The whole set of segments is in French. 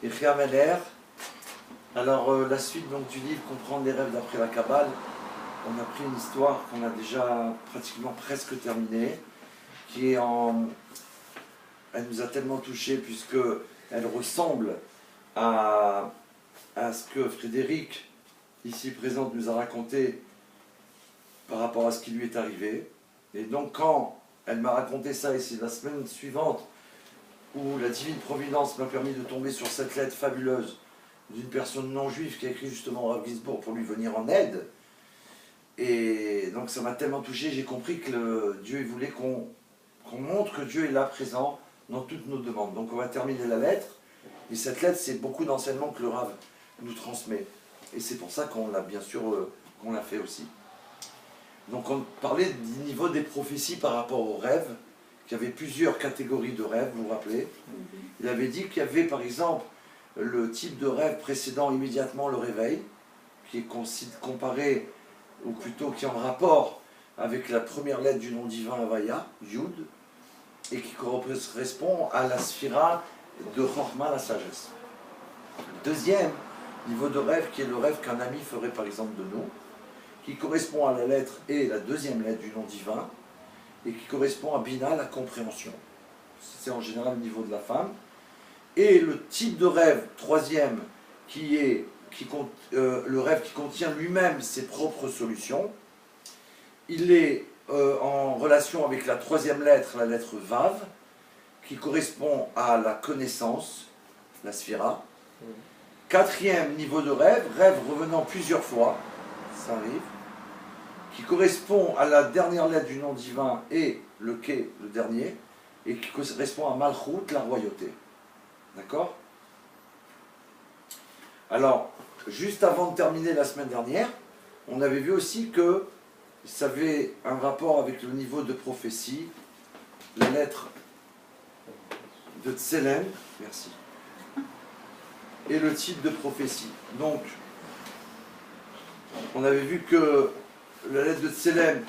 Yechiel Meler. Alors, la suite donc, du livre Comprendre les rêves d'après la Kabbale. On a pris une histoire qu'on a déjà pratiquement presque terminée, qui est en... Elle nous a tellement touchés puisqu'elle ressemble à ce que Frédéric, ici présent, nous a raconté par rapport à ce qui lui est arrivé. Et donc quand elle m'a raconté ça, et c'est la semaine suivante où la divine providence m'a permis de tomber sur cette lettre fabuleuse d'une personne non juive qui a écrit justement au Rav Ginsburg pour lui venir en aide. Et donc ça m'a tellement touché, j'ai compris que Dieu voulait qu'on montre que Dieu est là présent dans toutes nos demandes. Donc on va terminer la lettre, et cette lettre c'est beaucoup d'enseignements que le Rav nous transmet. Et c'est pour ça qu'on l'a bien sûr qu'on l'a fait aussi. Donc on parlait du niveau des prophéties par rapport aux rêves, qu'il y avait plusieurs catégories de rêves, vous vous rappelez. Il avait dit qu'il y avait par exemple le type de rêve précédant immédiatement le réveil, qui est comparé, ou plutôt qui est en rapport avec la première lettre du nom divin Havaya, Yud, et qui correspond à la sphira de Chorma, la sagesse. Deuxième niveau de rêve, qui est le rêve qu'un ami ferait par exemple de nous, qui correspond à la lettre et la deuxième lettre du nom divin, et qui correspond à Bina, la compréhension. C'est en général le niveau de la femme. Et le type de rêve, troisième, qui est le rêve qui contient lui-même ses propres solutions, il est en relation avec la troisième lettre, la lettre Vav, qui correspond à la connaissance, la sphira. Quatrième niveau de rêve, rêve revenant plusieurs fois, ça arrive, qui correspond à la dernière lettre du nom divin et le Ké, le dernier, et qui correspond à Malchut, la royauté. D'accord? Alors, juste avant de terminer la semaine dernière, on avait vu aussi que ça avait un rapport avec le niveau de prophétie, la lettre de Tselem, merci, et le type de prophétie. Donc, on avait vu que la lettre de Tselem,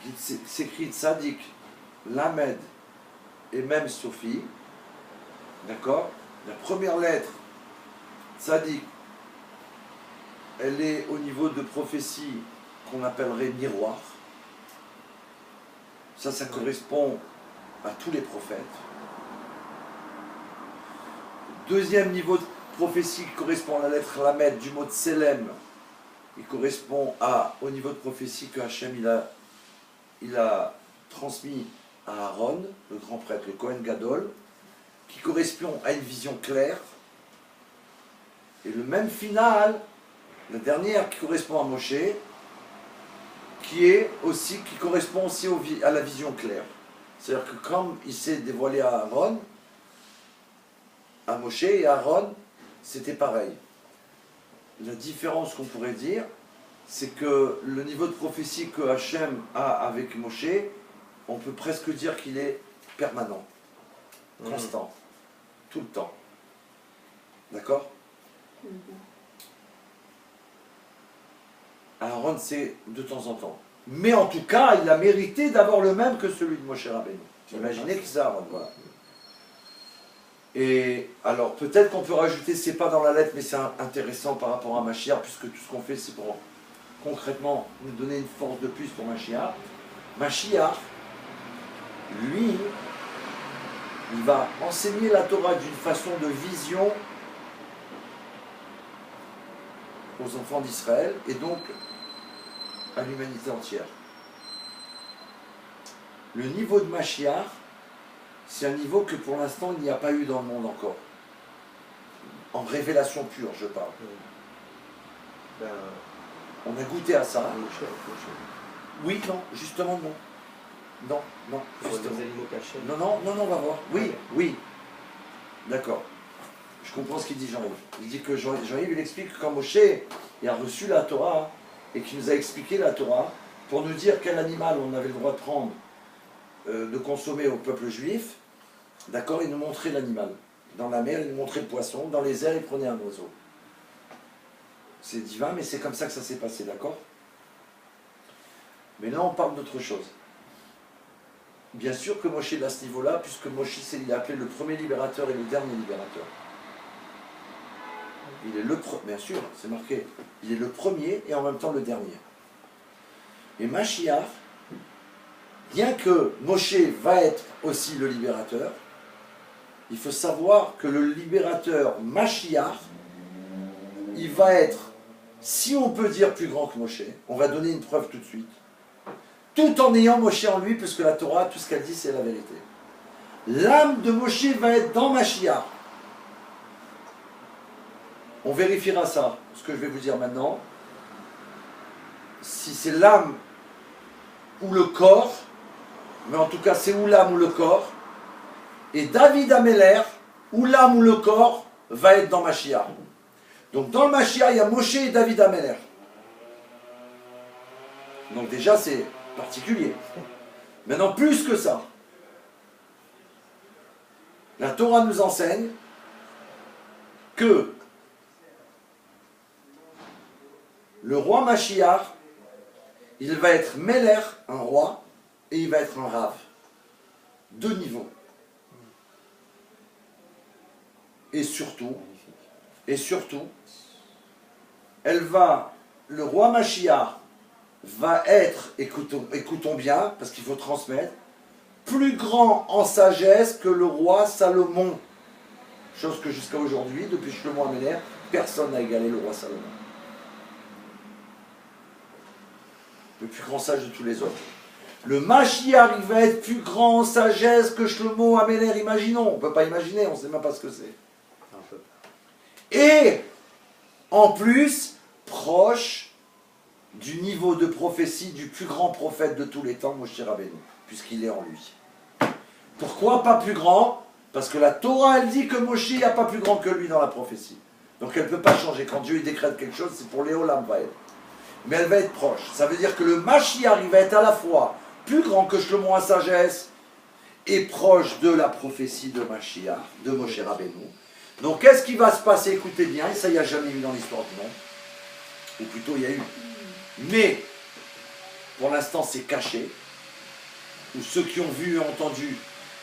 qui s'écrit Tzadik, Lamed et même Sophie, d'accord? La première lettre, Tzadik, elle est au niveau de prophétie qu'on appellerait miroir. Ça correspond à tous les prophètes. Deuxième niveau de prophétie qui correspond à la lettre Lamed du mot Tselem, il correspond au niveau de prophétie que Hachem il a transmis à Aaron, le grand prêtre, le Kohen Gadol, qui correspond à une vision claire. Et le même final, la dernière qui correspond à Moshe, qui correspond aussi à la vision claire. C'est-à-dire que comme il s'est dévoilé à Aaron, à Moshe et à Aaron, c'était pareil. La différence qu'on pourrait dire, c'est que le niveau de prophétie que Hachem a avec Moshe, on peut presque dire qu'il est permanent, constant, tout le temps. D'accord? Aaron, c'est de temps en temps. Mais en tout cas, il a mérité d'avoir le même que celui de Moshe Rabbeinu. Imaginez que c'est Aaron, voilà. Et alors, peut-être qu'on peut rajouter, c'est pas dans la lettre, mais c'est intéressant par rapport à Mashiach, puisque tout ce qu'on fait, c'est pour concrètement nous donner une force de plus pour Mashiach. Mashiach, lui, il va enseigner la Torah d'une façon de vision aux enfants d'Israël, et donc à l'humanité entière. Le niveau de Mashiach, c'est un niveau que pour l'instant il n'y a pas eu dans le monde encore. En révélation pure, je parle. On a goûté à ça. Oui, non, justement non. Non, justement. Non, on va voir. Oui. D'accord. Je comprends ce qu'il dit Jean-Yves. Il dit que Jean-Yves, il explique que quand Moshe il a reçu la Torah, et qu'il nous a expliqué la Torah, pour nous dire quel animal on avait le droit de prendre, de consommer au peuple juif, d'accord, il nous montrait l'animal. Dans la mer, il nous montrait le poisson, dans les airs, il prenait un oiseau. C'est divin, mais c'est comme ça que ça s'est passé, d'accord? Mais là, on parle d'autre chose. bien sûr que Moshe est à ce niveau-là, puisque Moshe, il est appelé le premier libérateur et le dernier libérateur. Il est le premier, bien sûr, c'est marqué. Il est le premier et en même temps le dernier. Et Mashiach, bien que Moshe va être aussi le libérateur, il faut savoir que le libérateur Mashiach, il va être, si on peut dire plus grand que Moshe, on va donner une preuve tout de suite, tout en ayant Moshe en lui, puisque la Torah, tout ce qu'elle dit, c'est la vérité. L'âme de Moshe va être dans Mashiach. On vérifiera ça, ce que je vais vous dire maintenant. Si c'est l'âme ou le corps, mais en tout cas c'est ou l'âme ou le corps, et David Améler, ou l'âme ou le corps, va être dans Mashiach. Donc dans le Mashiach, il y a Moshe et David Améler. Donc déjà c'est particulier. Maintenant plus que ça, la Torah nous enseigne que le roi Mashiach, il va être Meler, un roi, et il va être un Rav. Deux niveaux. Et surtout, le roi Mashiach va être, écoutons bien, parce qu'il faut transmettre, plus grand en sagesse que le roi Salomon. Chose que jusqu'à aujourd'hui, depuis Shlomo Améler, personne n'a égalé le roi Salomon. Le plus grand sage de tous les autres. Le Mashiach, il va être plus grand en sagesse que Shlomo Améler, imaginons. On ne peut pas imaginer, on ne sait même pas ce que c'est. Et, en plus, proche du niveau de prophétie du plus grand prophète de tous les temps, Moshe Rabbeinu, puisqu'il est en lui. Pourquoi pas plus grand? Parce que la Torah, elle dit que Moshe, il n'y a pas plus grand que lui dans la prophétie. Donc elle ne peut pas changer. Quand Dieu il décrète quelque chose, c'est pour Léolam Vaed. Mais elle va être proche. Ça veut dire que le Mashiach, il va être à la fois plus grand que Shlomo à sagesse et proche de la prophétie de Mashiach, de Moshe Rabbeinu. Donc qu'est-ce qui va se passer? Écoutez bien, et ça il n'y a jamais eu dans l'histoire du monde. Ou plutôt il y a eu. Mais, pour l'instant c'est caché. Ou ceux qui ont vu et entendu,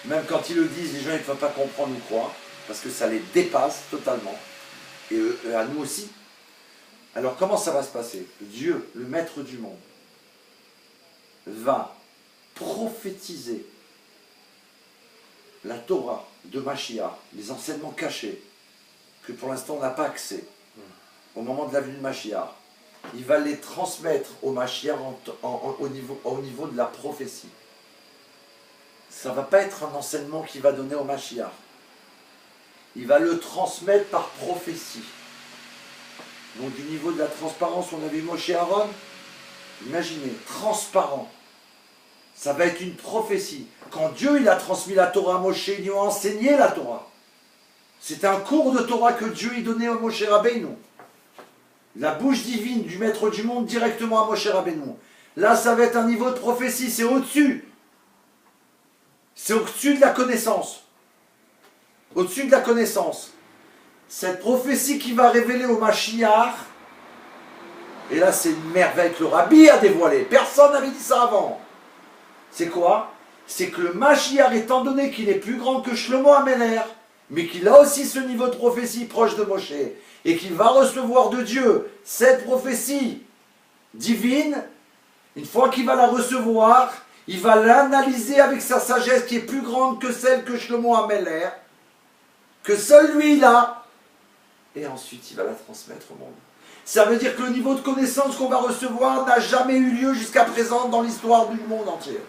même quand ils le disent, les gens ne peuvent pas comprendre ou croire, parce que ça les dépasse totalement. Et à nous aussi. Alors comment ça va se passer? Dieu, le maître du monde, va prophétiser la Torah de Mashiach, les enseignements cachés, que pour l'instant on n'a pas accès, au moment de la venue de Mashiach. Il va les transmettre au Mashiach au niveau de la prophétie. Ça ne va pas être un enseignement qu'il va donner au Mashiach. Il va le transmettre par prophétie. Donc du niveau de la transparence, on avait Moshe Aaron, imaginez, transparent. Ça va être une prophétie. Quand Dieu il a transmis la Torah à Moshe, il lui a enseigné la Torah. C'est un cours de Torah que Dieu y donnait à Moshe Rabbeinu. La bouche divine du maître du monde directement à Moshe Rabbeinu. Là, ça va être un niveau de prophétie, c'est au-dessus. C'est au-dessus de la connaissance. Au-dessus de la connaissance. Cette prophétie qui va révéler au Mashiach, et là c'est une merveille que le Rabbi a dévoilé. Personne n'avait dit ça avant. C'est quoi? C'est que le Mashiach, étant donné qu'il est plus grand que Shlomo Améler, mais qu'il a aussi ce niveau de prophétie proche de Moshe, et qu'il va recevoir de Dieu cette prophétie divine, une fois qu'il va la recevoir, il va l'analyser avec sa sagesse qui est plus grande que celle que Shlomo Améler, que seul lui il a, et ensuite il va la transmettre au monde. Ça veut dire que le niveau de connaissance qu'on va recevoir n'a jamais eu lieu jusqu'à présent dans l'histoire du monde entier.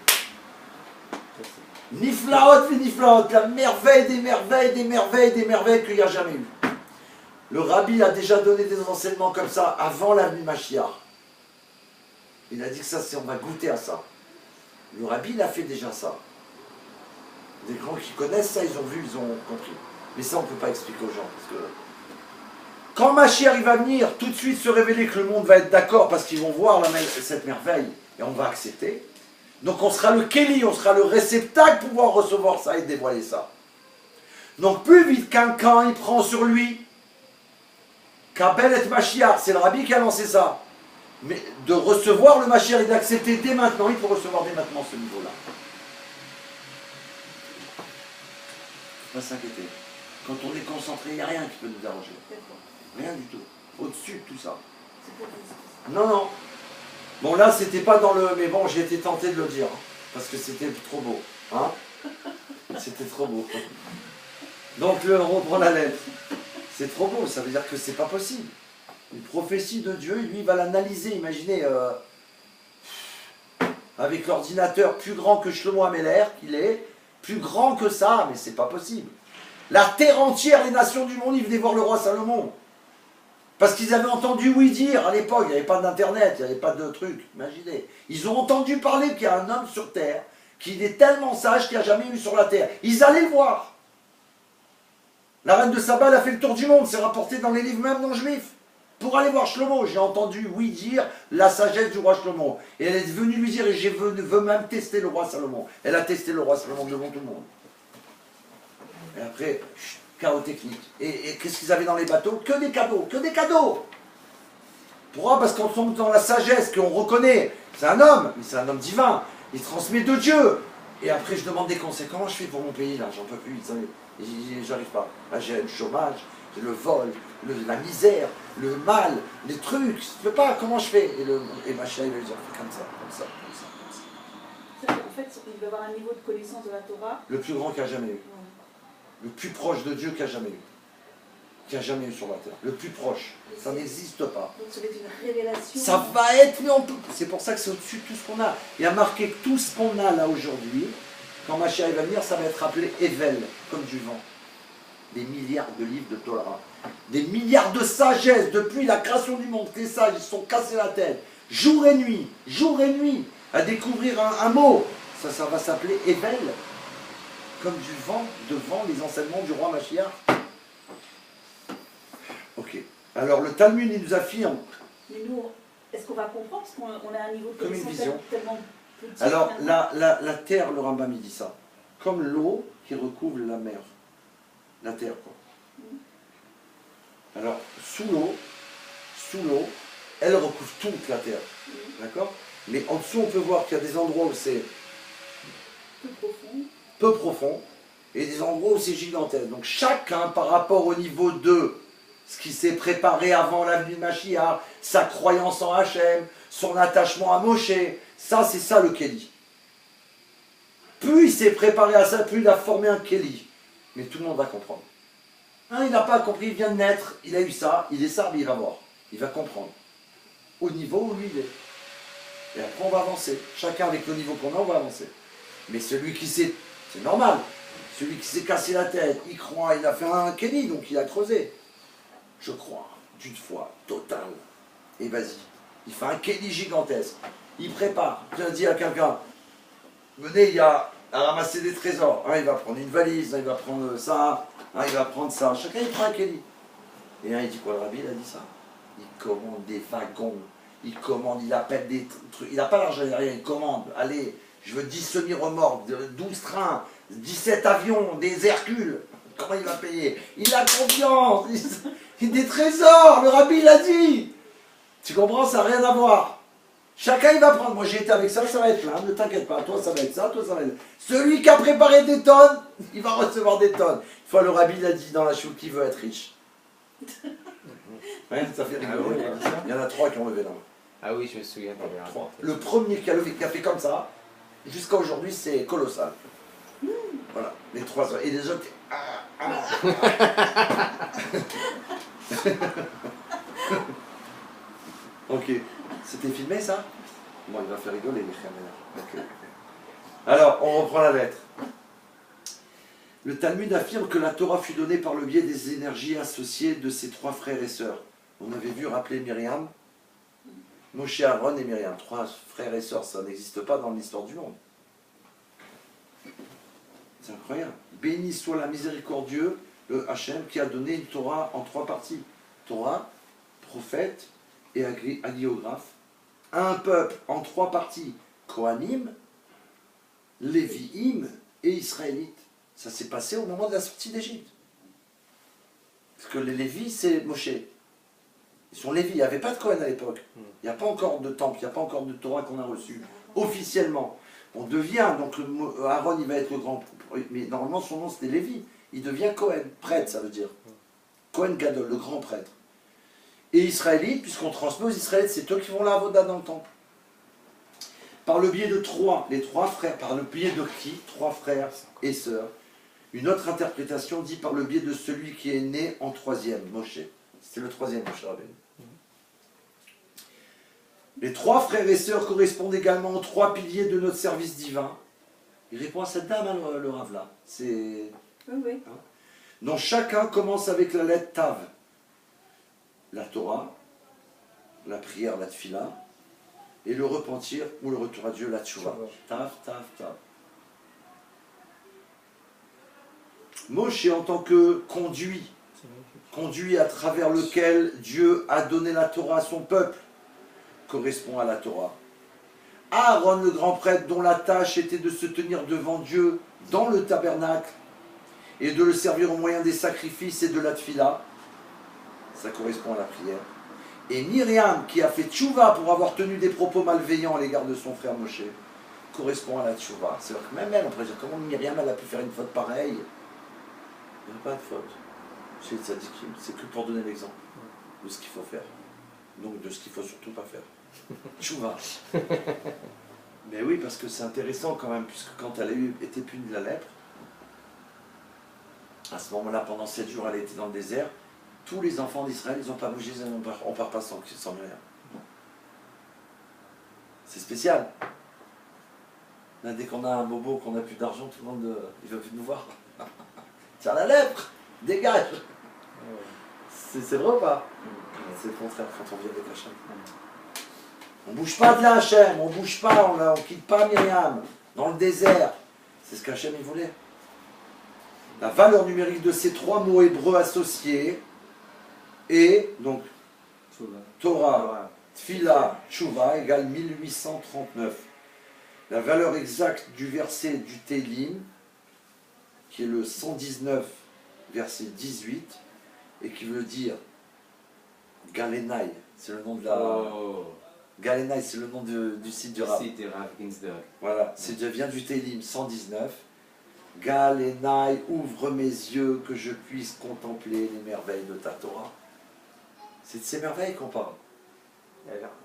Niflaot et niflaot, la merveille des merveilles, des merveilles, des merveilles qu'il n'y a jamais eu. Le Rabbi a déjà donné des enseignements comme ça avant la venue de Mashiach. Il a dit que ça, on va goûter à ça. Le Rabbi, il a fait déjà ça. Les grands qui connaissent ça, ils ont vu, ils ont compris. Mais ça, on ne peut pas expliquer aux gens. Parce que quand Mashiach il va venir tout de suite se révéler que le monde va être d'accord parce qu'ils vont voir cette merveille et on va accepter. Donc on sera le Kéli, on sera le réceptacle pour pouvoir recevoir ça et dévoiler ça. Donc plus vite quelqu'un il prend sur lui, Kabel et Mashiach, c'est le Rabbi qui a lancé ça. Mais de recevoir le Mashiach et d'accepter dès maintenant, il faut recevoir dès maintenant ce niveau-là. Pas s'inquiéter. Quand on est concentré, il n'y a rien qui peut nous déranger. Rien du tout. Au-dessus de tout ça. Non, non. Bon, là, c'était pas dans le... Mais bon, j'ai été tenté de le dire. Hein, parce que c'était trop beau. Hein? C'était trop beau. Donc, on reprend la lettre. C'est trop beau. Ça veut dire que c'est pas possible. Une prophétie de Dieu, lui, il va l'analyser. Imaginez, avec l'ordinateur plus grand que Shlomo Améler, qu'il est, plus grand que ça, mais c'est pas possible. La terre entière, les nations du monde, ils venaient voir le roi Salomon. Parce qu'ils avaient entendu oui dire, à l'époque, il n'y avait pas d'internet, il n'y avait pas de truc, imaginez. Ils ont entendu parler qu'il y a un homme sur terre, qui est tellement sage qu'il n'y a jamais eu sur la terre. Ils allaient le voir. La reine de Saba, elle a fait le tour du monde, c'est rapporté dans les livres même non juifs. Pour aller voir Shlomo, j'ai entendu oui dire la sagesse du roi Shlomo. Et elle est venue lui dire, et je veux même tester le roi Salomon. Elle a testé le roi Salomon devant tout le monde. Et après, chaos technique. Et qu'est-ce qu'ils avaient dans les bateaux? Que des cadeaux, que des cadeaux. Pourquoi? Parce qu'on tombe dans la sagesse, qu'on reconnaît. C'est un homme, mais c'est un homme divin. Il transmet de Dieu. Et après, je demande des conseils. Comment je fais pour mon pays, là? J'en peux plus. J'arrive pas. Là, j'ai le chômage, j'ai le vol, la misère, le mal, les trucs. Je peux pas. Comment je fais? Et ma chérie va lui dire, fais comme ça, comme ça, comme ça, comme ça. En fait, il doit avoir un niveau de connaissance de la Torah. Le plus grand qu'il a jamais eu. Le plus proche de Dieu qu'il a jamais eu. Qu'il a jamais eu sur la terre. Le plus proche. Ça n'existe pas. Donc ça va être une révélation. Ça va être, mais on peut. C'est pour ça que c'est au-dessus de tout ce qu'on a. Il y a marqué que tout ce qu'on a là aujourd'hui, quand ma chérie va venir, ça va être appelé Evel, comme du vent. Des milliards de livres de Torah. Des milliards de sagesse. Depuis la création du monde, les sages, ils se sont cassés la tête. Jour et nuit, à découvrir un mot. Ça va s'appeler Evel. Comme du vent devant les enseignements du roi Mashiach. Ok. Alors le Talmud, il nous affirme. Mais nous, est-ce qu'on va comprendre? Parce qu'on a un niveau de Comme une connaissance vision. tellement petit. Alors la terre, le Rambam, il dit ça. Comme l'eau qui recouvre la mer. La terre, quoi. Alors, sous l'eau, elle recouvre toute la terre. D'accord? Mais en dessous, on peut voir qu'il y a des endroits où c'est peu profond, et des endroits où c'est gigantesque. Donc chacun, par rapport au niveau de ce qui s'est préparé avant l'avenue de Mashiach, sa croyance en Hachem, son attachement à Moshe, ça c'est ça le Kéli. Plus il s'est préparé à ça, plus il a formé un Kéli. Mais tout le monde va comprendre. Il n'a pas compris, il vient de naître, il a eu ça, il est ça, mais il va voir. Il va comprendre. Au niveau où lui il est. Et après on va avancer. Chacun avec le niveau qu'on a, on va avancer. Mais celui qui s'est... C'est normal. Celui qui s'est cassé la tête, il croit, il a fait un Kéli, donc il a creusé. Je crois, d'une foi totale. Et vas-y. Il fait un Kéli gigantesque. Il prépare. Il dit à quelqu'un, venez, il y a à ramasser des trésors. Il va prendre une valise, il va prendre ça, il va prendre ça. Chacun, il prend un Kéli. Et il dit quoi, le rabbi, il a dit ça? Il commande des wagons. Il commande, il appelle des trucs. Il n'a pas l'argent, il n'a rien. Il commande, allez... Je veux 10 semi-remorques, 12 trains, 17 avions, des Hercules. Comment il va payer? Il a confiance. Des trésors, le rabbi l'a dit. Tu comprends, ça n'a rien à voir. Chacun il va prendre. Moi j'ai été avec ça, ça va être plein, ne t'inquiète pas. Toi ça va être ça, toi ça va être... Celui qui a préparé des tonnes, il va recevoir des tonnes. Une fois le rabbi l'a dit dans la choule, qui veut être riche? Ouais, ça fait rigoler. Il y en a 3 qui ont levé la main. Ah oui, je me souviens. Le premier qui a levé, qui a fait comme ça, jusqu'à aujourd'hui, c'est colossal. Voilà, les 3 ans. Et les autres... Ok. C'était filmé, ça? Bon, il va faire rigoler, les caméras. Okay. Alors, on reprend la lettre. Le Talmud affirme que la Torah fut donnée par le biais des énergies associées de ses 3 frères et sœurs. On avait vu rappeler Myriam, Moshe, Aaron et Myriam. 3 frères et sœurs, ça n'existe pas dans l'histoire du monde. C'est incroyable. Béni soit la miséricordieux, le Hachem, qui a donné une Torah en 3 parties. Torah, prophète et hagiographe. Un peuple en 3 parties. Kohanim, Lévi'im et Israélites. Ça s'est passé au moment de la sortie d'Égypte. Parce que les Lévis, c'est Moshe. Ils sont Lévis. Il n'y avait pas de Kohen à l'époque. Il n'y a pas encore de temple, il n'y a pas encore de Torah qu'on a reçu. Officiellement. On devient, donc Aaron, il va être le grand. Mais normalement, son nom, c'était Lévi. il devient Cohen, prêtre ça veut dire. Cohen Gadol, le grand prêtre. Et Israélite, puisqu'on transmet aux Israélites, c'est eux qui vont la avoda dans le temple. Par le biais de les trois frères, par le biais de qui? Trois frères et sœurs. Une autre interprétation dit par le biais de celui qui est né en troisième, Moshe. C'est le troisième Moshe Rabbeinu. Les trois frères et sœurs correspondent également aux trois piliers de notre service divin. Il répond à cette dame, hein, le Rav là. C'est... Oui. Hein, dont chacun commence avec la lettre Tav. La Torah, la prière, la Tfila, et le repentir ou le retour à Dieu, la Tchouva. Tav, Tav, Tav. Moshe en tant que conduit à travers lequel Dieu a donné la Torah à son peuple, correspond à la Torah. Aaron, le grand prêtre, dont la tâche était de se tenir devant Dieu dans le tabernacle et de le servir au moyen des sacrifices et de la tfila, ça correspond à la prière. Et Myriam, qui a fait tchouva pour avoir tenu des propos malveillants à l'égard de son frère Moshe, correspond à la tchouva. C'est-à-dire que même elle, on pourrait dire, comment Myriam elle a pu faire une faute pareille? Il n'y a pas de faute. Chez les tzadikim, c'est que pour donner l'exemple de ce qu'il faut faire. Donc de ce qu'il ne faut surtout pas faire. Tchouva. Mais oui, parce que c'est intéressant quand même, puisque quand elle a été punie de la lèpre, à ce moment-là, pendant 7 jours, elle était dans le désert, tous les enfants d'Israël, ils n'ont pas bougé, on ne part pas sans Myriam. C'est spécial. Là, dès qu'on a un bobo, qu'on n'a plus d'argent, tout le monde il veut plus nous voir. Tiens, la lèpre, dégage. C'est vrai ou pas? C'est le contraire quand on vit avec Hachem. On ne bouge pas de là, Hachem, on ne bouge pas, on ne quitte pas Myriam, dans le désert. C'est ce qu'Hachem il voulait. La valeur numérique de ces trois mots hébreux associés est donc Torah, Tfila, Tchouva égale 1839. La valeur exacte du verset du Télim, qui est le 119, verset 18, et qui veut dire Galenai, c'est le nom de la... Galenai, c'est le nom du site du Rav. Voilà, ça vient du Télim 119. Galenai, ouvre mes yeux que je puisse contempler les merveilles de ta Torah. C'est de ces merveilles qu'on parle.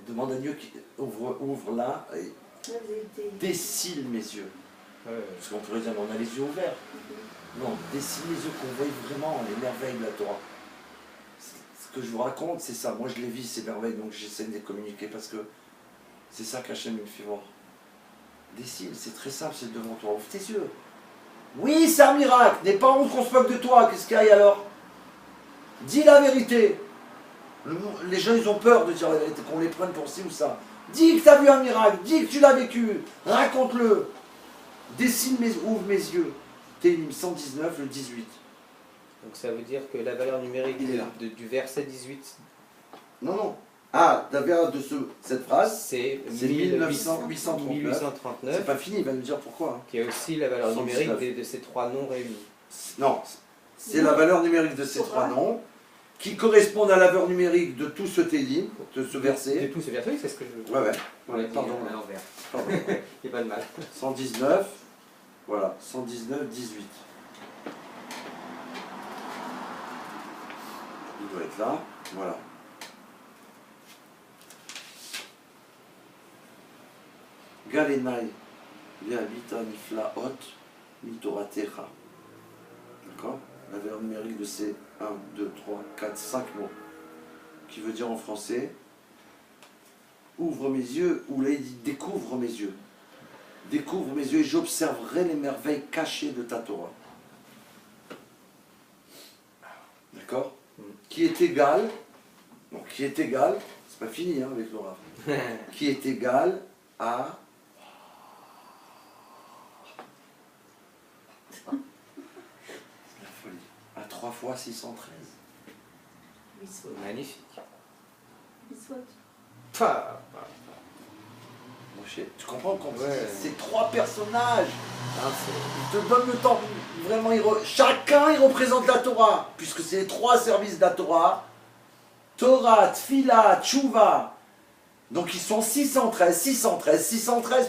Demande à Dieu qui ouvre là et dessille mes yeux. Parce qu'on pourrait dire, on a les yeux ouverts. Non, dessille mes yeux qu'on voit vraiment les merveilles de la Torah. Ce que je vous raconte, c'est ça. Moi, je les vis, ces merveilles, donc j'essaie de les communiquer parce que c'est ça qu'Hachem me fait voir. Dessille, c'est très simple, c'est devant toi. Ouvre tes yeux. Oui, c'est un miracle. N'aie pas honte qu'on se moque de toi. Qu'est-ce qu'il y a alors? Dis la vérité. Les gens, ils ont peur de dire la vérité, qu'on les prenne pour ci ou ça. Dis que tu as vu un miracle. Dis que tu l'as vécu. Raconte-le. Ouvre mes yeux. Télim 119, le 18. Donc ça veut dire que la valeur numérique du verset 18... Non. Ah, la valeur de cette phrase, c'est 1839. C'est pas fini, il va nous dire pourquoi. Qui est aussi la valeur numérique de ces trois noms réunis. Non, c'est la valeur numérique de ces trois noms qui correspondent à la valeur numérique de tout ce télim, de ce verset. De tout ce verset, c'est ce que je... Ouais. Pardon. Il n'y a pas de mal. 119, voilà, 119, 18. Il doit être là, voilà. Galenai, Ve'abita Nifla Hot, Mitoratecha. D'accord? La valeur numérique de ces 1, 2, 3, 4, 5 mots. Qui veut dire en français, ouvre mes yeux, ou là il dit découvre mes yeux. Découvre mes yeux et j'observerai les merveilles cachées de ta Torah. D'accord? Qui est égal, donc qui est égal, c'est pas fini hein, avec Laura, qui est égal à la folie, à 3 fois 613. Magnifique. Tu comprends quand ouais. Ces trois personnages, ils te donnent le temps, vraiment, chacun il représente la Torah, puisque c'est les trois services de la Torah, Torah, Tfila, Tchouva, donc ils sont 613,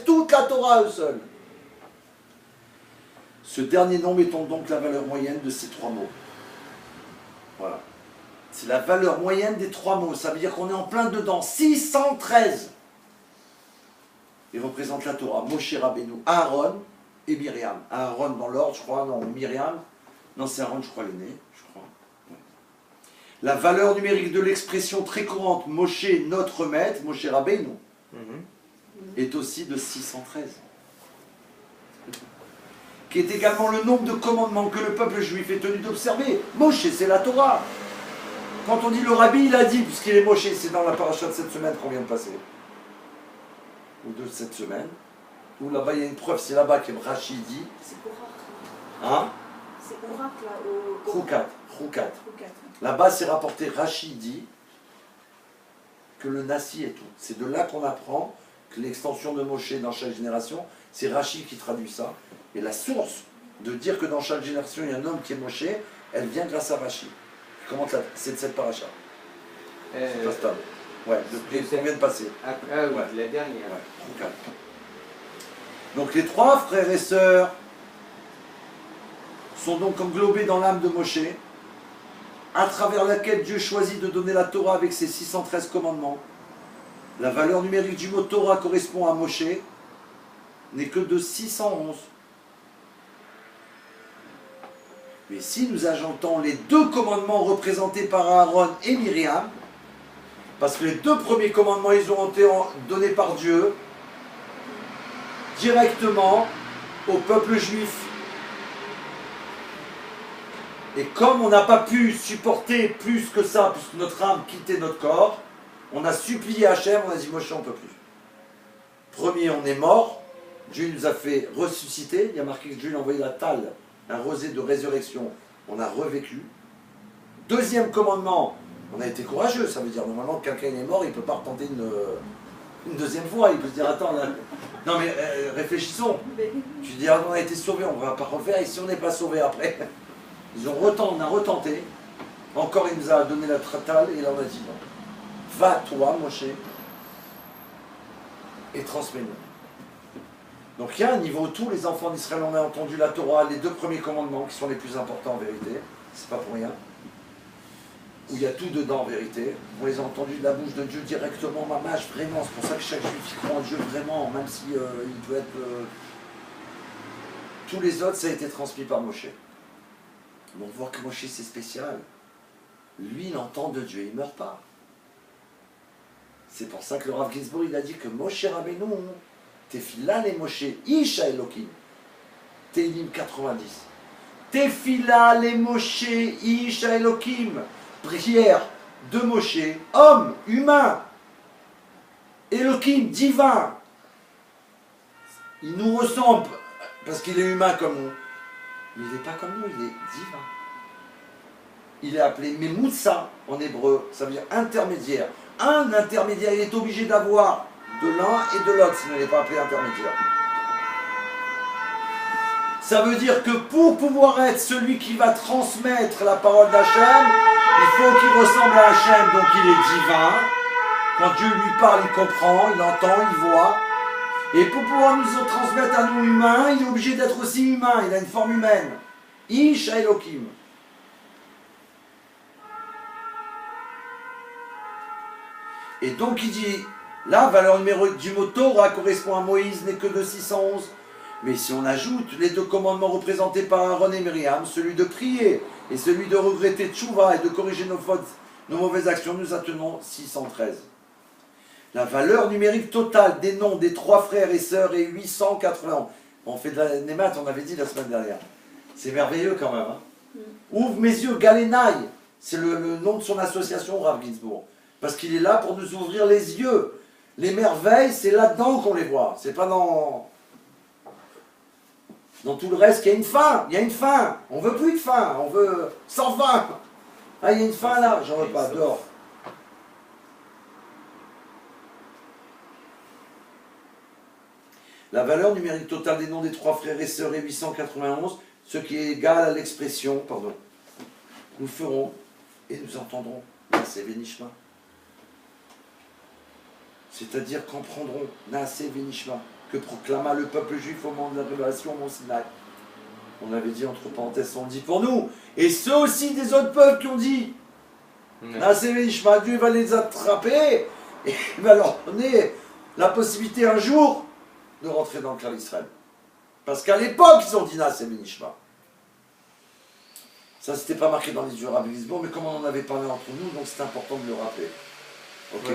toute la Torah eux seuls. Ce dernier nombre étant donc la valeur moyenne de ces trois mots. Voilà. C'est la valeur moyenne des trois mots. Ça veut dire qu'on est en plein dedans. 613. Il représente la Torah. Moshe Rabbeinu, Aaron et Myriam. Aaron dans l'ordre, je crois. Non, Myriam. Non, c'est Aaron, je crois, l'aîné. Je crois. Ouais. La valeur numérique de l'expression très courante Moshe, notre maître, Moshe Rabbeinu, est aussi de 613. Qui est également le nombre de commandements que le peuple juif est tenu d'observer. Moshe, c'est la Torah. Quand on dit le rabbi, il a dit, puisqu'il est Moshe, c'est dans la paracha de cette semaine qu'on vient de passer. Ou de cette semaine. Où là-bas, il y a une preuve, c'est là-bas que Rachid dit. C'est Orak. Hein? C'est Orak, là, au... Roukat. Là-bas, c'est rapporté, Rachid dit que le Nassi est tout. C'est de là qu'on apprend que l'extension de Moshe dans chaque génération, c'est Rachid qui traduit ça. Et la source de dire que dans chaque génération, il y a un homme qui est Moshe, elle vient grâce à Rachid. Comment c'est de cette paracha. C'est pas stable. Ouais, depuis qu'on vient de passer. Ah oui, ouais. La dernière. Ouais. Donc les trois frères et sœurs sont donc englobés dans l'âme de Moshe, à travers laquelle Dieu choisit de donner la Torah avec ses 613 commandements. La valeur numérique du mot Torah correspond à Moshe, n'est que de 611. Mais si nous ajoutons les deux commandements représentés par Aaron et Myriam, parce que les deux premiers commandements, ils ont été donnés par Dieu directement au peuple juif. Et comme on n'a pas pu supporter plus que ça, puisque notre âme quittait notre corps, on a supplié Hachem, on a dit Moshe, on ne peut plus. Premier, on est mort, Dieu nous a fait ressusciter, il y a marqué que Dieu a envoyé la talle, un rosée de résurrection, on a revécu. Deuxième commandement, on a été courageux, ça veut dire normalement quelqu'un est mort, il ne peut pas retenter une deuxième fois, il peut se dire attends, là... non mais réfléchissons, tu dis ah, on a été sauvé, on ne va pas refaire, et si on n'est pas sauvé après, on a retenté, encore il nous a donné la totale, et là on a dit non, va toi Moshe, et transmets-nous. Donc il y a un niveau où tous les enfants d'Israël ont entendu la Torah, les deux premiers commandements qui sont les plus importants en vérité, c'est pas pour rien, où il y a tout dedans en vérité, on les a entendus de la bouche de Dieu directement, mamache, vraiment, c'est pour ça que chaque juif croit en Dieu vraiment, même si il peut être... Tous les autres, ça a été transmis par Moshe. Donc voir que Moshe c'est spécial, lui il entend de Dieu, il ne meurt pas. C'est pour ça que le Rav Ginsburg il a dit que Moshe Rabbeinu, Tefila le Moshe, Isha Elokim, Tehillim 90. Tefila le Moshe, Isha Elokim, prière de Moshe, homme, humain, Elokim, divin. Il nous ressemble, parce qu'il est humain comme nous. Mais il n'est pas comme nous, il est divin. Il est appelé Memoussa en hébreu, ça veut dire intermédiaire. Un intermédiaire, il est obligé d'avoir de l'un et de l'autre, sinon il n'est pas appelé intermédiaire. Ça veut dire que pour pouvoir être celui qui va transmettre la parole d'Hachem, il faut qu'il ressemble à Hachem, donc il est divin. Quand Dieu lui parle, il comprend, il entend, il voit. Et pour pouvoir nous transmettre à nous humains, il est obligé d'être aussi humain, il a une forme humaine. Ish Elokim. Et donc il dit, la valeur numérique du mot Torah correspond à Moïse n'est que de 611. Mais si on ajoute les deux commandements représentés par Aaron et Myriam, celui de prier et celui de regretter tchouva et de corriger nos fautes, nos mauvaises actions, nous attenons 613. La valeur numérique totale des noms des trois frères et sœurs est 880. On fait de la Némat, on avait dit la semaine dernière. C'est merveilleux quand même. Hein. Ouvre mes yeux, Galénaï. C'est le nom de son association, Rav Ginsburg. Parce qu'il est là pour nous ouvrir les yeux. Les merveilles, c'est là-dedans qu'on les voit. C'est pas dans tout le reste qu'il y a une fin. Il y a une fin. On veut plus de fin. On veut sans fin. Ah, il y a une fin là. J'en veux pas. Dehors. La valeur numérique totale des noms des trois frères et sœurs est 891, ce qui est égal à l'expression, pardon, nous ferons et nous entendrons, Naaseh Venishma. C'est-à-dire comprendront, Naaseh Venishma, que proclama le peuple juif au moment de la révélation au Mont Sinaï. On avait dit, entre parenthèses, on dit pour nous. Et ceux aussi des autres peuples qui ont dit, Naaseh Venishma, Dieu va les attraper et il va leur donner la possibilité un jour de rentrer dans le clan d'Israël. Parce qu'à l'époque, ils ont dit Naaseh Venishma. Ça, c'était pas marqué dans les yeux Rabbi Gisborg, mais comme on en avait parlé entre nous, donc c'est important de le rappeler. Ok.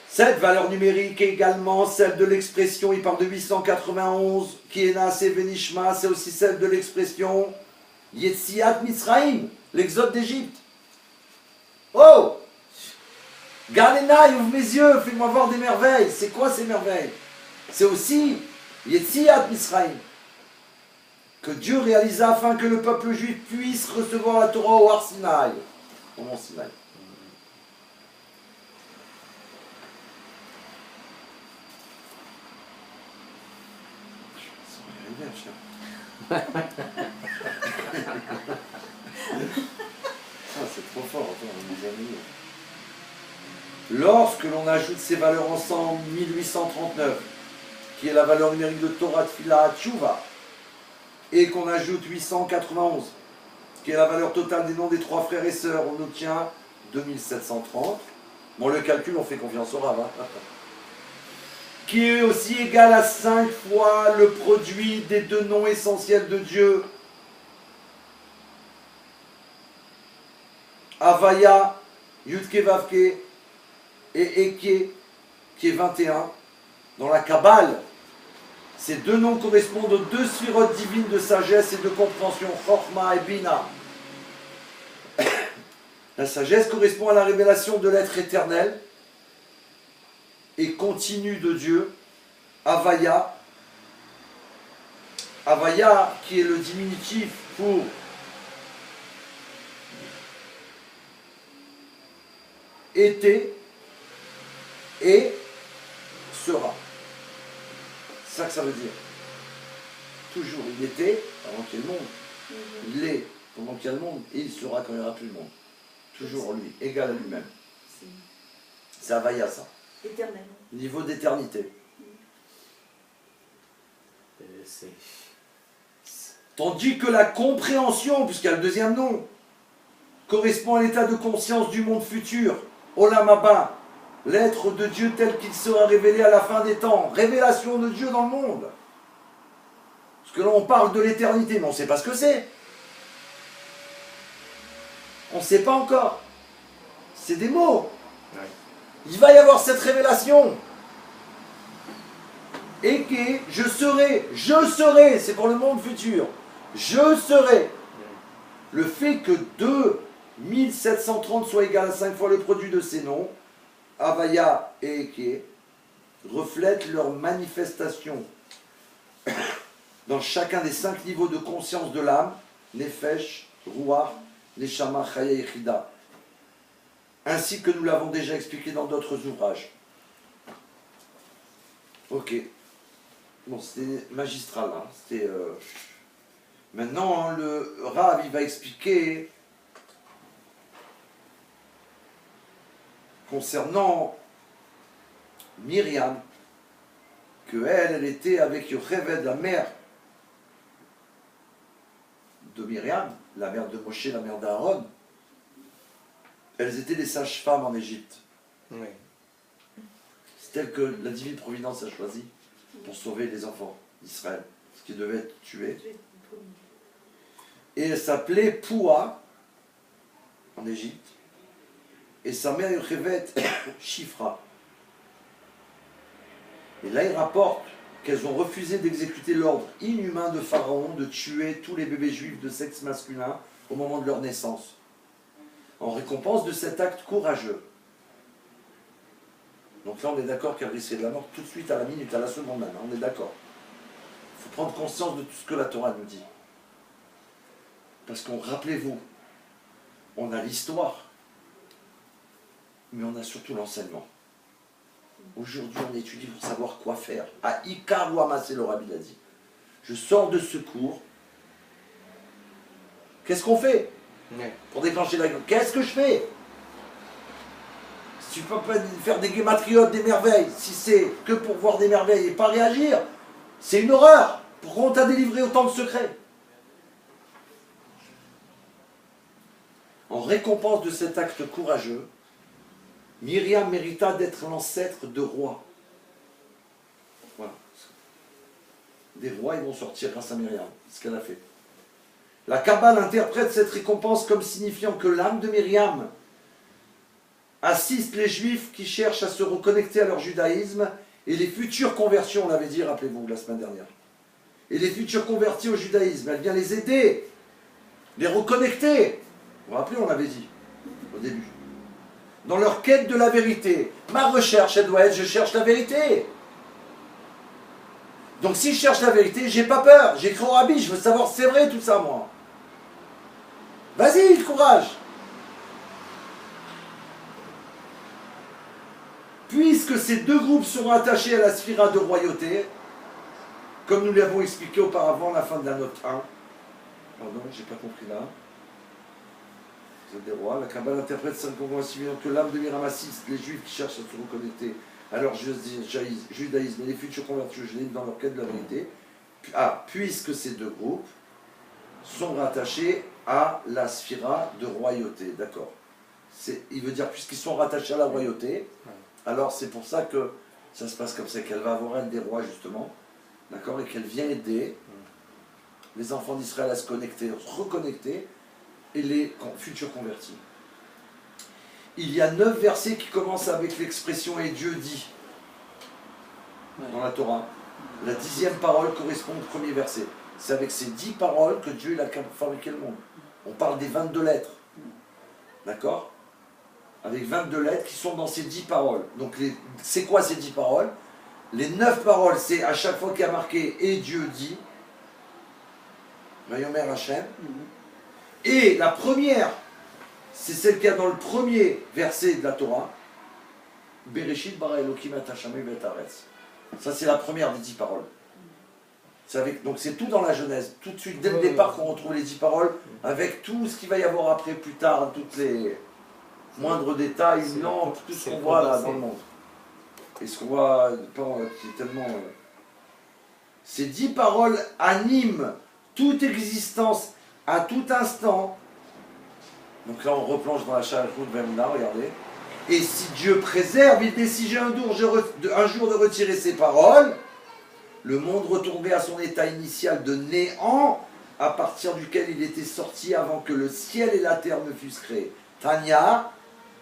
Cette valeur numérique est également celle de l'expression, il parle de 891, qui est Naaseh Venishma, c'est aussi celle de l'expression Yetziat Mitzraïm, l'exode d'Égypte. Oh, Galena, ouvre mes yeux, fais-moi voir des merveilles. C'est quoi ces merveilles? C'est aussi Yetziat Mitzraïm, que Dieu réalisa afin que le peuple juif puisse recevoir la Torah au Har Sinaï, au mont Sinaï. C'est trop fort, attends, mes amis. Lorsque l'on ajoute ces valeurs ensemble, 1839, qui est la valeur numérique de Torah Tfila Tchouva, et qu'on ajoute 891, qui est la valeur totale des noms des trois frères et sœurs, on obtient 2730. Bon, le calcul, on fait confiance au Rav. Hein. Qui est aussi égal à 5 fois le produit des deux noms essentiels de Dieu. Havaya, Yudke Vavke et Eke, qui est 21. Dans la Kabbale, ces deux noms correspondent aux deux sphirotes divines de sagesse et de compréhension, Chochma et Bina. La sagesse correspond à la révélation de l'être éternel et continu de Dieu, Havaya. Havaya, qui est le diminutif pour était et sera. C'est ça que ça veut dire. Toujours, il était avant qu'il y ait le monde. Il est pendant qu'il y a le monde et il sera quand il n'y aura plus le monde. Toujours lui, égal à lui-même. C'est Havaya, ça. Éternel. Niveau d'éternité. Tandis que la compréhension, puisqu'il y a le deuxième nom, correspond à l'état de conscience du monde futur, Olam Haba, l'être de Dieu tel qu'il sera révélé à la fin des temps, révélation de Dieu dans le monde. Parce que là on parle de l'éternité, mais on ne sait pas ce que c'est. On ne sait pas encore. C'est des mots. Ouais. Il va y avoir cette révélation. Et que je serai, c'est pour le monde futur. Je serai. Le fait que 2730 soit égal à 5 fois le produit de ces noms, Havaya et Eke, reflètent leur manifestation dans chacun des 5 niveaux de conscience de l'âme, Nefesh, Ruach, Neshama, Chaya et Chida, ainsi que nous l'avons déjà expliqué dans d'autres ouvrages. Ok. Bon, c'était magistral, hein. C'était... Maintenant, hein, le Rav, il va expliquer concernant Myriam, que elle était avec Yocheved, la mère de Myriam, la mère de Moshe, la mère d'Aaron. Elles étaient des sages-femmes en Égypte. Oui. C'est elle que la divine providence a choisi pour sauver les enfants d'Israël, ce qui devait être tué. Et elle s'appelait Poua, en Égypte, et sa mère Yocheved, Shifra. Et là, il rapporte qu'elles ont refusé d'exécuter l'ordre inhumain de Pharaon de tuer tous les bébés juifs de sexe masculin au moment de leur naissance, en récompense de cet acte courageux. Donc là, on est d'accord qu'elle risquait de la mort tout de suite, à la minute, à la seconde même. On est d'accord. Il faut prendre conscience de tout ce que la Torah nous dit. Parce qu'on, rappelez-vous, on a l'histoire, mais on a surtout l'enseignement. Aujourd'hui, on étudie pour savoir quoi faire. À Ikar ou Amasé, le Rabbi l'a dit. Je sors de ce cours. Qu'est-ce qu'on fait pour déclencher la guerre? Qu'est-ce que je fais? Si tu ne peux pas faire des guématriotes, des merveilles, si c'est que pour voir des merveilles et pas réagir, c'est une horreur. Pourquoi on t'a délivré autant de secrets? En récompense de cet acte courageux, Myriam mérita d'être l'ancêtre de rois. Voilà. Des rois, ils vont sortir grâce à Myriam, c'est ce qu'elle a fait. La Kabbale interprète cette récompense comme signifiant que l'âme de Myriam assiste les Juifs qui cherchent à se reconnecter à leur judaïsme et les futures conversions, on l'avait dit, rappelez-vous, la semaine dernière. Et les futurs convertis au judaïsme, elle vient les aider, les reconnecter. Vous vous rappelez, on l'avait dit au début. Dans leur quête de la vérité. Ma recherche, elle doit être, je cherche la vérité. Donc si je cherche la vérité, j'ai pas peur. J'écris au rabbi, je veux savoir si c'est vrai tout ça, moi. Vas-y, courage. Puisque ces deux groupes sont attachés à la sphira de royauté, comme nous l'avons expliqué auparavant, la fin de la note 1. Pardon, j'ai pas compris là. Vous êtes des rois. La Kabbale interprète cette convention que l'âme de Myriam assiste les Juifs qui cherchent à se reconnecter à leur judaïsme et les futurs convertis au judaïsme dans leur quête de la vérité. Puisque ces deux groupes sont rattachés à la sphira de royauté. D'accord. Il veut dire, puisqu'ils sont rattachés à la royauté, alors c'est pour ça que ça se passe comme ça, qu'elle va avoir elle des rois justement, d'accord, et qu'elle vient aider les enfants d'Israël à se connecter, à se reconnecter, et les futurs convertis. Il y a 9 versets qui commencent avec l'expression « et Dieu dit » dans la Torah. La 10e parole correspond au premier verset. C'est avec ces 10 paroles que Dieu il a fabriqué le monde. On parle des 22 lettres. D'accord? Avec 22 lettres qui sont dans ces 10 paroles. Donc c'est quoi ces 10 paroles? Les 9 paroles, c'est à chaque fois qu'il y a marqué « et Dieu dit », Vayomer Hashem. Et la première, c'est celle qu'il y a dans le premier verset de la Torah. Bereshit bara Elokim et Hashamayim et Haaretz. Ça, c'est la première des 10 paroles. Donc c'est tout dans la Genèse. Tout de suite, dès le départ, qu'on retrouve les 10 paroles, avec tout ce qu'il va y avoir après, plus tard, toutes les moindres détails, tout ce qu'on voit là dans le monde. Et ce qu'on voit, c'est tellement... Ces 10 paroles animent toute existence à tout instant. Donc là, on replonge dans la Shalichut Vemna, regardez. Et si Dieu préserve, il décide un jour de retirer ses paroles, le monde retombait à son état initial de néant, à partir duquel il était sorti avant que le ciel et la terre ne fussent créés. Tanya,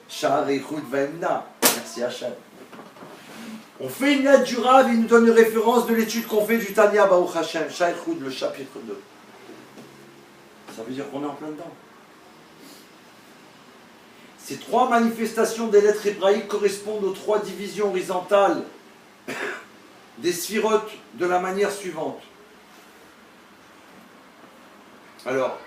Shalichut Vemna. Merci Hachem. On fait une lettre du Rav, il nous donne une référence de l'étude qu'on fait du Tanya, Baruch Hashem, Shalichut, le chapitre 2. Ça veut dire qu'on est en plein dedans. Ces 3 manifestations des lettres hébraïques correspondent aux 3 divisions horizontales des sphirotes de la manière suivante. Alors,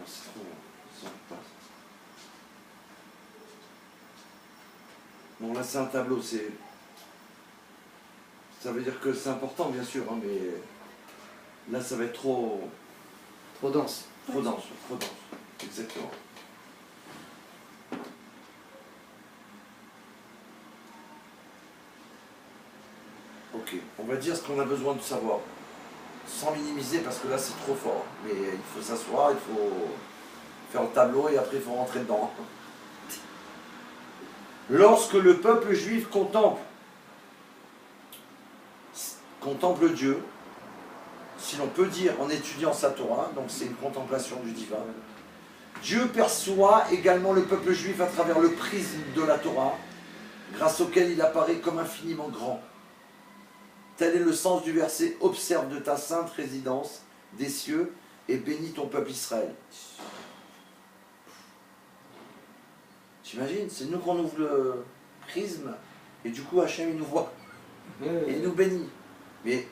c'est trop long. Bon, là c'est un tableau, ça veut dire que c'est important, bien sûr, hein, mais là, ça va être trop dense. Trop dense, exactement. Ok, on va dire ce qu'on a besoin de savoir, sans minimiser, parce que là, c'est trop fort. Mais il faut s'asseoir, il faut faire le tableau, et après, il faut rentrer dedans. Lorsque le peuple juif contemple Dieu, si l'on peut dire en étudiant sa Torah, donc c'est une contemplation du divin, Dieu perçoit également le peuple juif à travers le prisme de la Torah, grâce auquel il apparaît comme infiniment grand. Tel est le sens du verset « Observe de ta sainte résidence des cieux et bénis ton peuple Israël ». T'imagines, c'est nous qu'on ouvre le prisme, et du coup Hachem il nous voit, et il nous bénit. Mais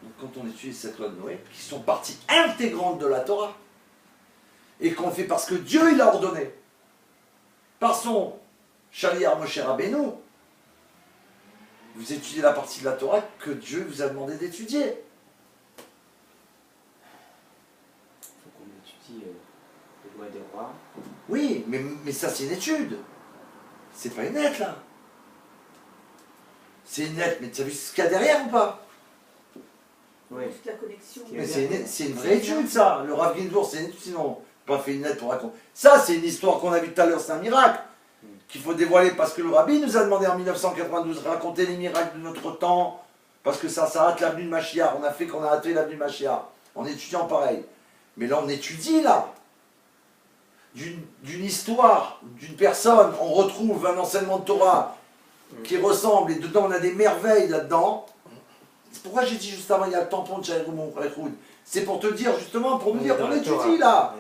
donc, quand on étudie cette loi de Noé, qui sont parties intégrantes de la Torah, et qu'on fait parce que Dieu il a ordonné, par son Shaliar Moshe Rabbeinu, vous étudiez la partie de la Torah que Dieu vous a demandé d'étudier. Il faut qu'on étudie les lois des rois. Oui, mais ça c'est une étude. C'est pas une lettre là. C'est une lettre, mais tu as vu ce qu'il y a derrière ou pas? Oui. Toute la connexion. Mais c'est une vraie étude ça. Le Rav Ginzbourg, c'est une étude, sinon pas fait une lettre pour raconter. Ça, c'est une histoire qu'on a vue tout à l'heure, c'est un miracle qu'il faut dévoiler parce que le Rabbi nous a demandé en 1992 de raconter les miracles de notre temps parce que ça hâte l'avenue de Mashiach. On a fait qu'on a hâté l'avenue de Mashiach en étudiant pareil. Mais là, on étudie là. D'une histoire, d'une personne, on retrouve un enseignement de Torah qui ressemble, et dedans on a des merveilles là-dedans. Pourquoi j'ai dit juste avant, il y a le tampon de Chaïroum Rechoud? C'est pour te dire justement, pour nous dire qu'on étudie là.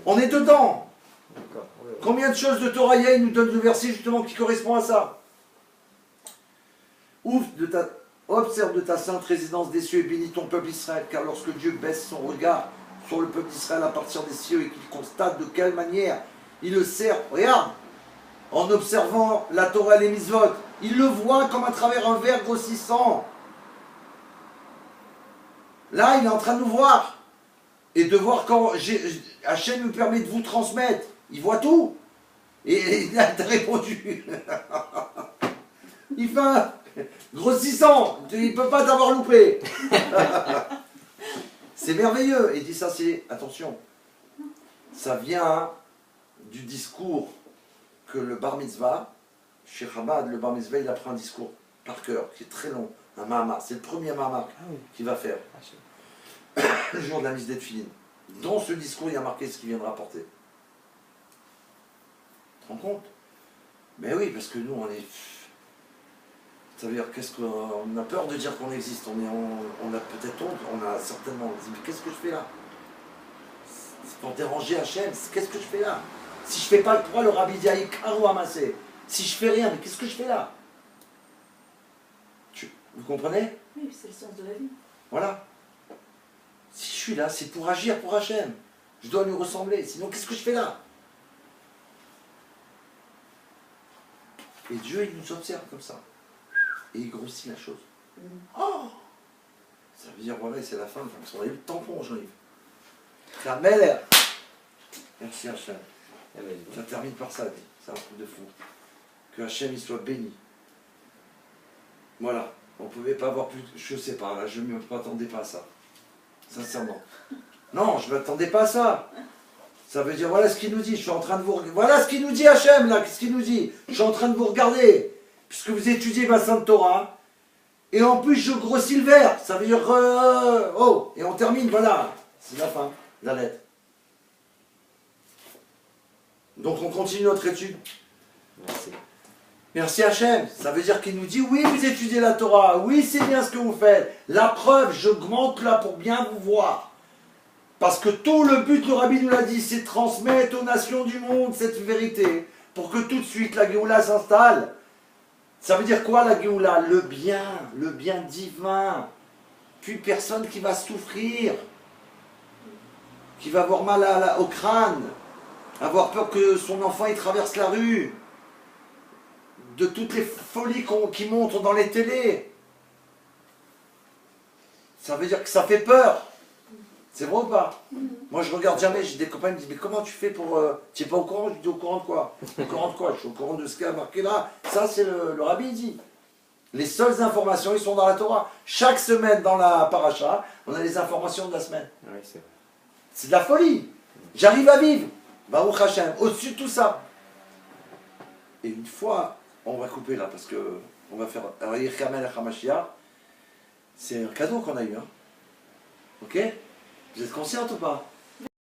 On est dedans. D'accord. Oui, oui. Combien de choses de Torah il y a, il nous donne le verset justement qui correspond à ça. Observe de ta sainte résidence des cieux et bénis ton peuple Israël, car lorsque Dieu baisse son regard sur le peuple d'Israël à partir des cieux et qu'il constate de quelle manière il le sert, regarde, en observant la Torah et les mitzvot, il le voit comme à travers un verre grossissant. Là, il est en train de nous voir. Et de voir quand Hachem nous permet de vous transmettre. Il voit tout. Et il a répondu. Il fait un grossissant. Il ne peut pas t'avoir loupé. C'est merveilleux. Et il dit ça, c'est, attention, ça vient du discours que le bar mitzvah, chez Chabad, le bar mitzvah, il apprend un discours par cœur, qui est très long, un mahamar. C'est le premier mahamar qu'il va faire. Le jour de la mise des tefilines. Dans ce discours, il y a marqué ce qu'il vient de rapporter. Tu te rends compte? Mais oui, parce que nous, on est... Ça veut dire, qu'est-ce qu'on a peur de dire qu'on existe. On a peut-être honte, on a certainement... On se dit, mais qu'est-ce que je fais là? C'est pour déranger Hachem. Qu'est-ce que je fais là? Si je fais pas le poids, le Rabbi dit, Karo amassé. Si je fais rien, mais qu'est-ce que je fais là? Vous comprenez? Oui, c'est le sens de la vie. Voilà. Si je suis là, c'est pour agir pour Hachem. Je dois lui ressembler. Sinon, qu'est-ce que je fais là? Et Dieu, il nous observe comme ça. Et il grossit la chose. Oh! Ça veut dire, voilà, c'est la fin. On a eu le tampon, Jean-Yves. La mêlée. Merci Hachem. Ça termine par ça, dit. C'est un truc de fou. Que Hachem, il soit béni. Voilà. On ne pouvait pas avoir plus... Je sais pas, là, je ne m'attendais pas à ça. Sincèrement. Non, je ne m'attendais pas à ça. Ça veut dire, voilà ce qu'il nous dit. Je suis en train de vous... Voilà ce qu'il nous dit Hachem, là. Qu'est-ce qu'il nous dit? Je suis en train de vous regarder. Puisque vous étudiez ma Sainte Torah. Et en plus, je grossis le verre. Ça veut dire... oh. Et on termine, voilà. C'est la fin, la lettre. Donc, on continue notre étude. Merci. Merci Hachem. Ça veut dire qu'il nous dit, oui, vous étudiez la Torah, oui, c'est bien ce que vous faites. La preuve, j'augmente là pour bien vous voir. Parce que tout le but, le Rabbi nous l'a dit, c'est de transmettre aux nations du monde cette vérité, pour que tout de suite la Géoula s'installe. Ça veut dire quoi la Géoula? Le bien divin. Plus personne qui va souffrir, qui va avoir mal au crâne, avoir peur que son enfant il traverse la rue, de toutes les folies qui montrent dans les télés. Ça veut dire que ça fait peur. C'est vrai ou pas? Moi je regarde jamais, j'ai des copains qui me disent, mais comment tu fais pour... tu n'es pas au courant? Je dis, au courant de quoi? Au courant de quoi? Je suis au courant de ce qui est marqué là. Ça c'est le Rabbi dit. Les seules informations, ils sont dans la Torah. Chaque semaine dans la paracha, on a les informations de la semaine. Oui, c'est vrai. C'est de la folie. J'arrive à vivre. Baruch Hashem, au-dessus de tout ça. Et une fois... On va couper là parce que on va faire c'est un cadeau qu'on a eu. Hein. Ok? Vous êtes consciente ou pas?